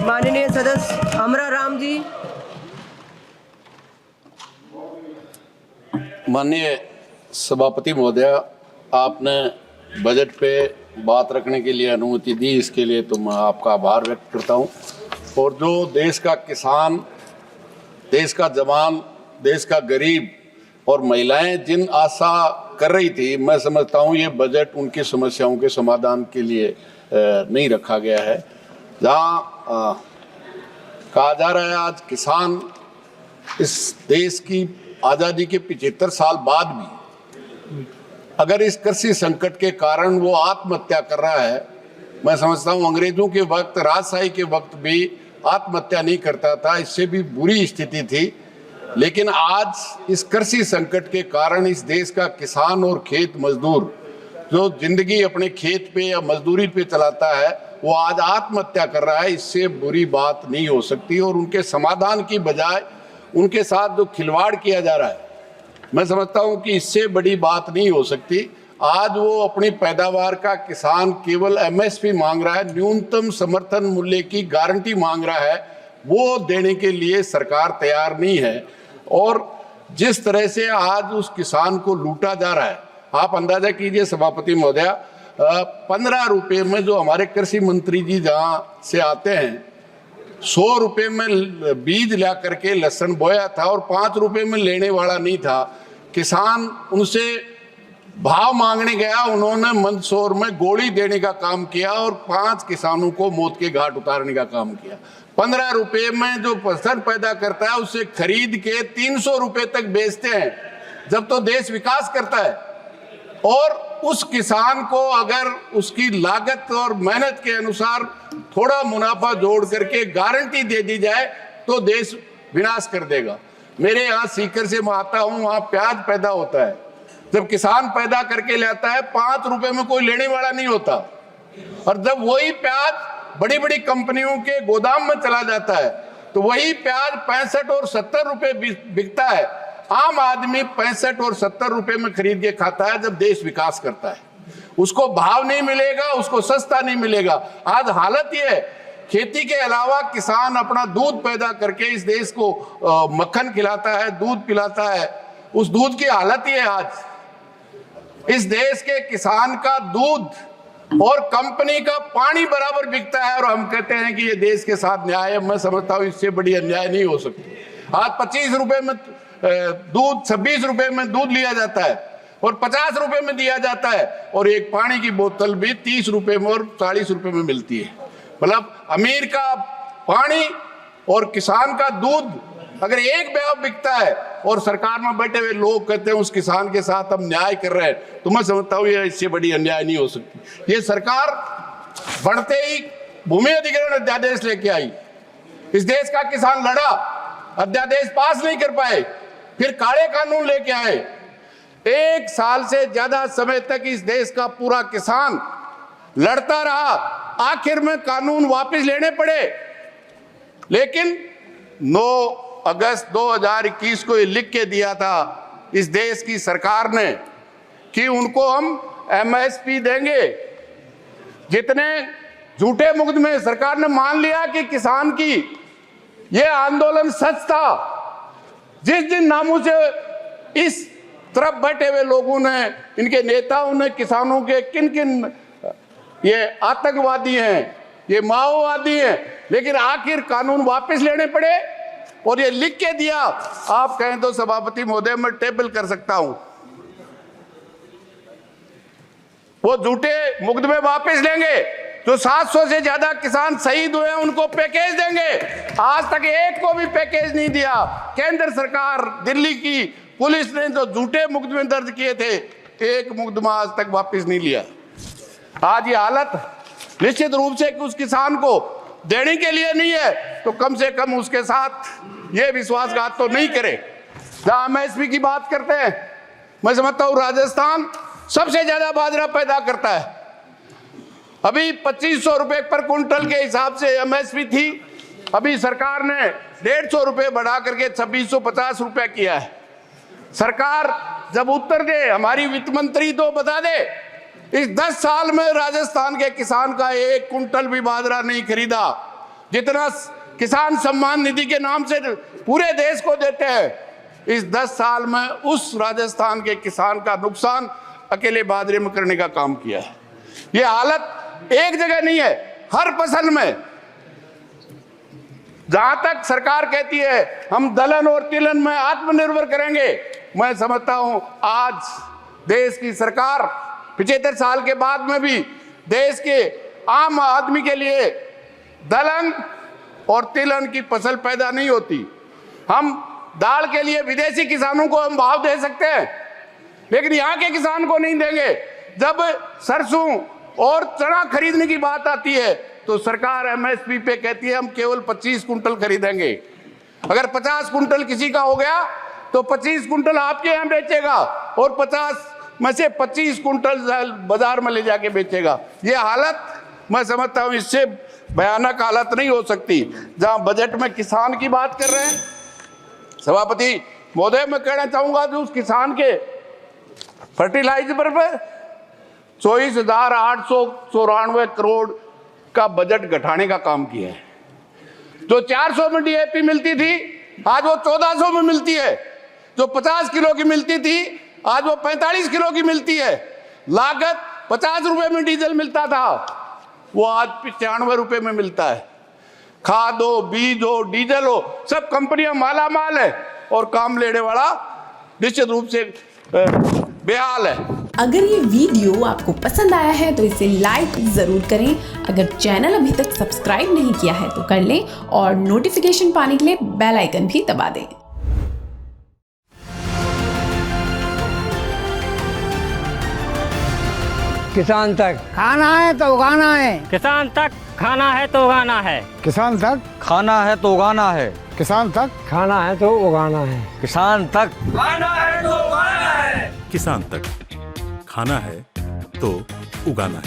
माननीय सदस्य अमरा राम जी। माननीय सभापति महोदय, आपने बजट पे बात रखने के लिए अनुमति दी, इसके लिए तो मैं आपका आभार व्यक्त करता हूं। और जो देश का किसान, देश का जवान, देश का गरीब और महिलाएं जिन आशा कर रही थी, मैं समझता हूं ये बजट उनकी समस्याओं के समाधान के लिए नहीं रखा गया है। जहां कहा जा रहा है आज किसान इस देश की आज़ादी के 75 साल बाद भी अगर इस कृषि संकट के कारण वो आत्महत्या कर रहा है, मैं समझता हूँ अंग्रेजों के वक्त, राजशाही के वक्त भी आत्महत्या नहीं करता था, इससे भी बुरी स्थिति थी। लेकिन आज इस कृषि संकट के कारण इस देश का किसान और खेत मजदूर जो जिंदगी अपने खेत पे या मजदूरी पे चलाता है, वो आज आत्महत्या कर रहा है। इससे बुरी बात नहीं हो सकती और उनके समाधान की बजाय उनके साथ जो खिलवाड़ किया जा रहा है, मैं समझता हूं कि इससे बड़ी बात नहीं हो सकती। आज वो अपनी पैदावार का किसान केवल एमएसपी मांग रहा है, न्यूनतम समर्थन मूल्य की गारंटी मांग रहा है, वो देने के लिए सरकार तैयार नहीं है। और जिस तरह से आज उस किसान को लूटा जा रहा है, आप अंदाजा कीजिए सभापति महोदय, 15 रुपये में जो हमारे कृषि मंत्री जी जहाँ से आते हैं, 100 रुपये में बीज ला करके लहसुन बोया था और 5 रुपये में लेने वाला नहीं था। किसान उनसे भाव मांगने गया, उन्होंने मंदसौर में गोली देने का काम किया और 5 किसानों को मौत के घाट उतारने का काम किया। 15 रुपये में जो फसल पैदा करता है उससे खरीद के 300 रुपये तक बेचते हैं, जब तो देश विकास करता है। और उस किसान को अगर उसकी लागत और मेहनत के अनुसार थोड़ा मुनाफा जोड़ करके गारंटी दे दी जाए तो देश विनाश कर देगा। मेरे यहाँ सीकर से मैं आता हूँ, वहाँ प्याज पैदा होता है, जब किसान पैदा करके लाता है 5 रुपए में कोई लेने वाला नहीं होता, और जब वही प्याज बड़ी बड़ी कंपनियों के गोदाम में चला जाता है तो वही प्याज 65 और 70 रुपए बिकता है। आम आदमी 65 और 70 रुपए में खरीद के खाता है। जब देश विकास करता है उसको भाव नहीं मिलेगा, उसको सस्ता नहीं मिलेगा। आज हालत ये है, खेती के अलावा किसान अपना दूध पैदा करके इस देश को मक्खन खिलाता है, दूध पिलाता है। उस दूध की हालत ये है आज, इस देश के किसान का दूध और कंपनी का पानी बराबर बिकता है और हम कहते हैं कि ये देश के साथ न्याय है। मैं समझता हूँ इससे बड़ी अन्याय नहीं हो सकती। आज 25 रुपए में दूध, 26 रुपए में दूध लिया जाता है और 50 रुपए में दिया जाता है, और एक पानी की बोतल भी 30 रुपए में और 40 रुपए में मिलती है। मतलब अमीर का पानी और किसान का दूध अगर एक भाव बिकता है और सरकार में बैठे हुए लोग कहते हैं उस किसान के साथ हम न्याय कर रहे हैं, तो मैं समझता हूँ ये इससे बड़ी अन्याय नहीं हो सकती। ये सरकार बढ़ते ही भूमि अधिग्रहण अध्यादेश लेके आई, इस देश का किसान लड़ा, अध्यादेश पास नहीं कर पाए, फिर काले कानून लेके आए। 1 साल से ज्यादा समय तक इस देश का पूरा किसान लड़ता रहा, आखिर में कानून वापस लेने पड़े। लेकिन 9 अगस्त 2021 को ये लिख के दिया था इस देश की सरकार ने कि उनको हम एमएसपी देंगे। जितने झूठे मुकदमे, सरकार ने मान लिया कि किसान की ये आंदोलन सच था। जिस जिन नामों से इस तरफ बैठे हुए लोगों ने, इनके नेताओं ने किसानों के किन किन ये आतंकवादी हैं, ये माओवादी हैं, लेकिन आखिर कानून वापस लेने पड़े और ये लिख के दिया। आप कहें तो सभापति महोदय मैं टेबल कर सकता हूं, वो झूठे मुकदमे वापस लेंगे। जो 700 से ज्यादा किसान शहीद हुए हैं उनको पैकेज देंगे। आज तक एक को भी पैकेज नहीं दिया। केंद्र सरकार, दिल्ली की पुलिस ने जो झूठे मुकदमे दर्ज किए थे, एक मुकदमा आज तक वापस नहीं लिया। आज ये हालत निश्चित रूप से कि उस किसान को देने के लिए नहीं है, तो कम से कम उसके साथ ये विश्वासघात तो नहीं करे। जहां एमएसपी की बात करते हैं, मैं समझता हूं राजस्थान सबसे ज्यादा बाजरा पैदा करता है। अभी 2500 रुपए पर कुंटल के हिसाब से एमएसपी थी, अभी सरकार ने 150 रुपए बढ़ा करके 2650 रुपए किया है। सरकार जब उत्तर दे, हमारी वित्त मंत्री तो बता दे, इस 10 साल में राजस्थान के किसान का 1 कुंटल भी बाजरा नहीं खरीदा। जितना किसान सम्मान निधि के नाम से पूरे देश को देते हैं, इस 10 साल में उस राजस्थान के किसान का नुकसान अकेले बाजरे में करने का काम किया है। ये हालत एक जगह नहीं है, हर फसल में। जहां तक सरकार कहती है हम दलहन और तिलहन में आत्मनिर्भर करेंगे, मैं समझता हूं आज देश की सरकार 75 साल के बाद में भी देश के आम आदमी के लिए दलहन और तिलहन की फसल पैदा नहीं होती। हम दाल के लिए विदेशी किसानों को हम भाव दे सकते हैं, लेकिन यहाँ के किसान को नहीं देंगे। जब सरसों और चना खरीदने की बात आती है तो सरकार एमएसपी पे कहती है हम केवल 25 कुंटल खरीदेंगे। अगर 50 कुंटल किसी का हो गया तो 25 कुंटल आपके यहाँ बेचेगा और 50 में से 25 कुंटल बाजार में ले जाके बेचेगा। ये हालत मैं समझता हूँ इससे भयानक हालत नहीं हो सकती। जहाँ बजट में किसान की बात कर रहे हैं, सभापति महोदय मैं कहना चाहूंगा जो उस किसान के फर्टिलाइजर पे 24,894 करोड़ का बजट घटाने का काम किया है। जो 400 में डीएपी मिलती थी आज वो 1400 में मिलती है। जो 50 किलो की मिलती थी आज वो 45 किलो की मिलती है। लागत 50 रुपए में डीजल मिलता था, वो आज 95 रुपए में मिलता है। खाद हो, बीज हो, डीजल हो, सब कंपनियां माला माल है और काम लेने वाला निश्चित रूप से बेहाल है। अगर ये वीडियो आपको पसंद आया है तो इसे लाइक जरूर करें। अगर चैनल अभी तक सब्सक्राइब नहीं किया है तो कर लें और नोटिफिकेशन पाने के लिए बेल आइकन भी दबा दें। किसान तक खाना है तो उगाना है, किसान तक खाना है तो उगाना है, किसान तक खाना है तो उगाना है, किसान तक खाना है तो उगाना है, किसान तक खाना है तो उगाना है, किसान तक खाना है तो उगाना है।